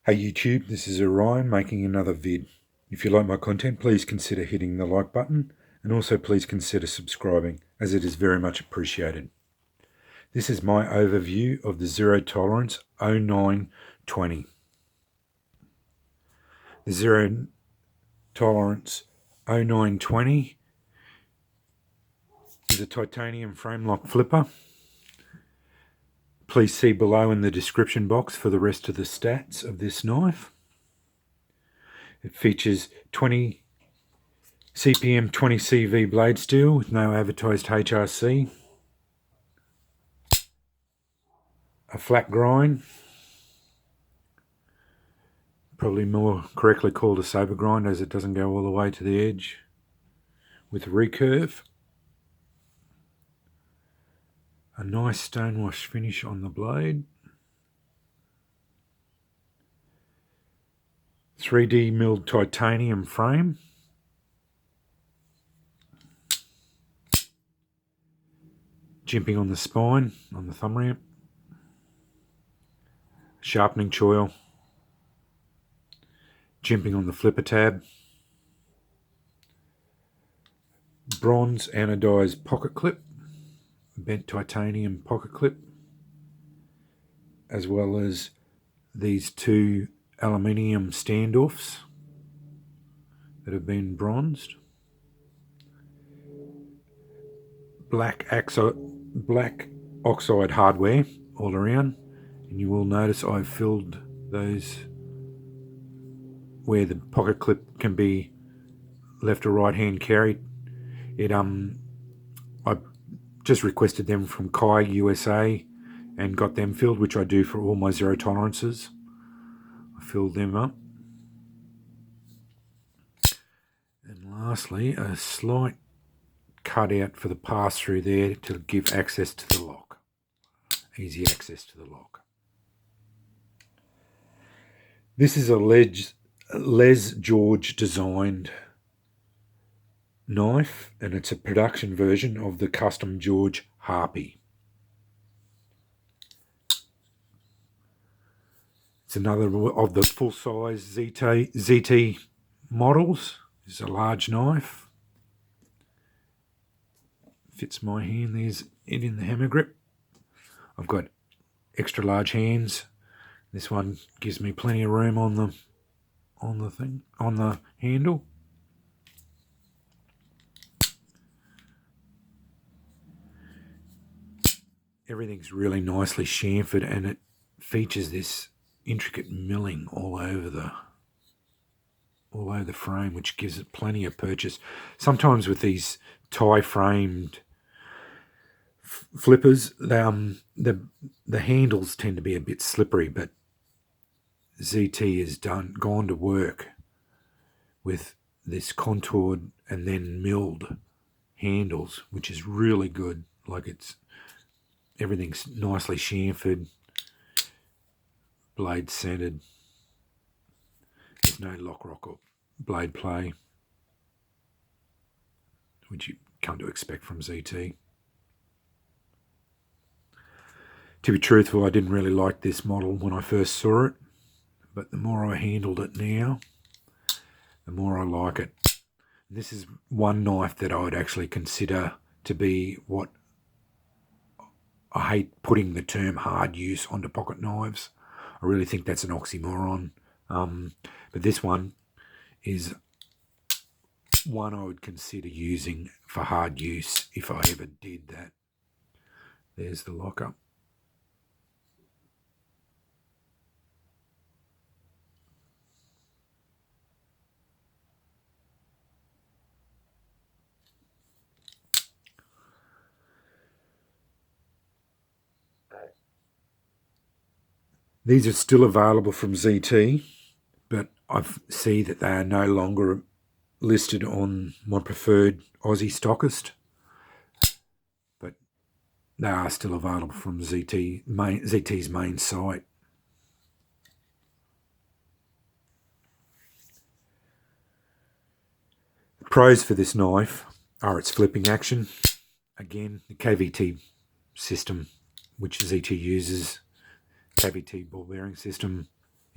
Hey YouTube, this is Orion making another vid. If you like my content, please consider hitting the like button and also please consider subscribing, as it is very much appreciated. This is my overview of the Zero Tolerance 0920. The Zero Tolerance 0920 is a titanium frame lock flipper. Please see below in the description box for the rest of the stats of this knife. It features 20 CPM 20 CV blade steel with no advertised HRC, a flat grind, probably more correctly called a sober grind as it doesn't go all the way to the edge, with recurve, a nice stonewash finish on the blade, 3D milled titanium frame, jimping on the spine, on the thumb ramp, sharpening choil, jimping on the flipper tab, bronze anodized pocket clip, bent titanium pocket clip, as well as these two aluminium standoffs that have been bronzed, black oxide hardware all around, and you will notice I've filled those where the pocket clip can be left or right hand carried. I just requested them from Kai USA and got them filled, which I do for all my zero tolerances. I filled them up. And lastly, a slight cutout for the pass through there to give access to the lock, easy access to the lock. This is a Les George designed knife, and it's a production version of the custom George Harpy. It's another of the full-size ZT models. It's a large knife. Fits my hand. There's it in the hammer grip. I've got extra large hands. This one gives me plenty of room on the handle. Everything's really nicely chamfered, and it features this intricate milling all over the frame, which gives it plenty of purchase. Sometimes with these tie framed flippers, the handles tend to be a bit slippery, but ZT has gone to work with this contoured and then milled handles, which is really good. Like, everything's nicely chamfered, blade centered. There's no lock rock or blade play, which you come to expect from ZT. To be truthful, I didn't really like this model when I first saw it, but the more I handled it now, the more I like it. This is one knife that I would actually consider to be what I hate putting the term hard use onto pocket knives. I really think that's an oxymoron. But this one is one I would consider using for hard use if I ever did that. There's the lockup. These are still available from ZT, but I see that they are no longer listed on my preferred Aussie stockist, but they are still available from ZT's main site. The pros for this knife are its flipping action. Again, the KVT system, which ZT uses, KVT ball bearing system,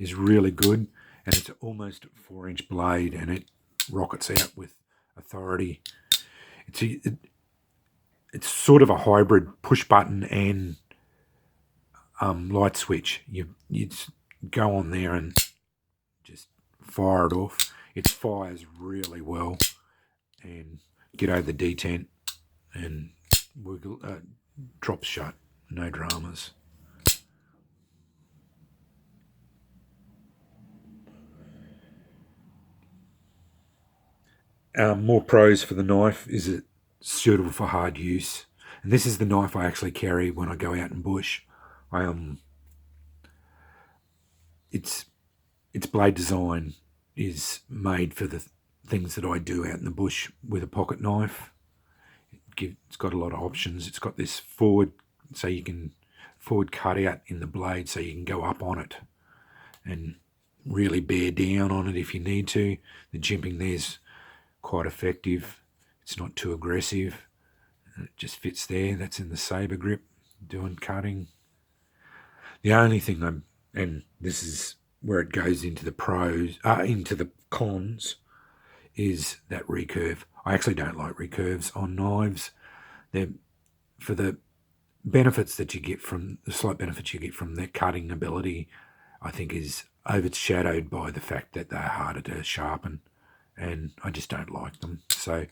is really good, and it's almost a 4-inch blade, and it rockets out with authority. It's sort of a hybrid push button and light switch. You go on there and just fire it off. It fires really well, and get over the detent and wiggle, drops shut, no dramas. More pros for the knife is it suitable for hard use, and this is the knife I actually carry when I go out in bush. Its blade design is made for the things that I do out in the bush with a pocket knife. It's got a lot of options. It's got this forward cut out in the blade, so you can go up on it and really bear down on it if you need to. The jimping there's quite effective. It's not too aggressive. It just fits there. That's in the saber grip, doing cutting. The only thing and this is where it goes into the into the cons, is that recurve. I actually don't like recurves on knives. They're, for the benefits that you get from the slight benefits you get from their cutting ability, I think is overshadowed by the fact that they're harder to sharpen, and I just don't like them. So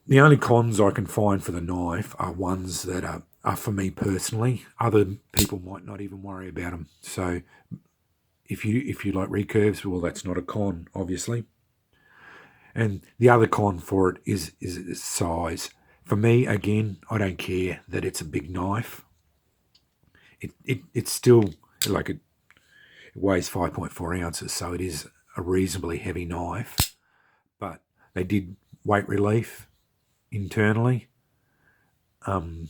the only cons I can find for the knife are ones that are for me personally. Other people might not even worry about them. So if you like recurves, well, that's not a con, obviously. And the other con for it is its size. For me, again, I don't care that it's a big knife. It's still like it weighs 5.4 ounces, so it is a reasonably heavy knife. But they did weight relief internally, and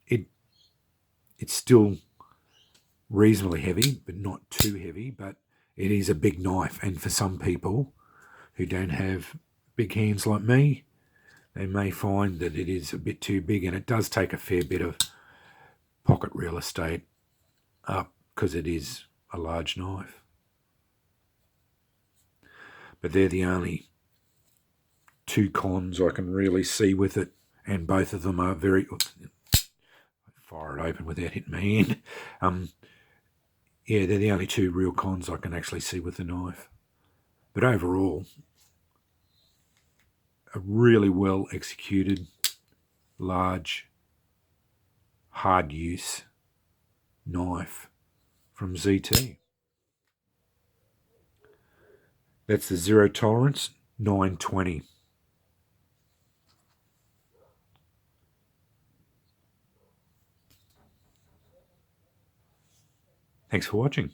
it's still reasonably heavy, but not too heavy. But it is a big knife, and for some people who don't have big hands like me, they may find that it is a bit too big, and it does take a fair bit of pocket real estate up because it is a large knife. But they're the only two cons I can really see with it, and both of them are very... fire it open without hitting my hand. Yeah, they're the only two real cons I can actually see with the knife. But overall, a really well executed, large, hard use knife from ZT. That's the Zero Tolerance 920. Thanks for watching.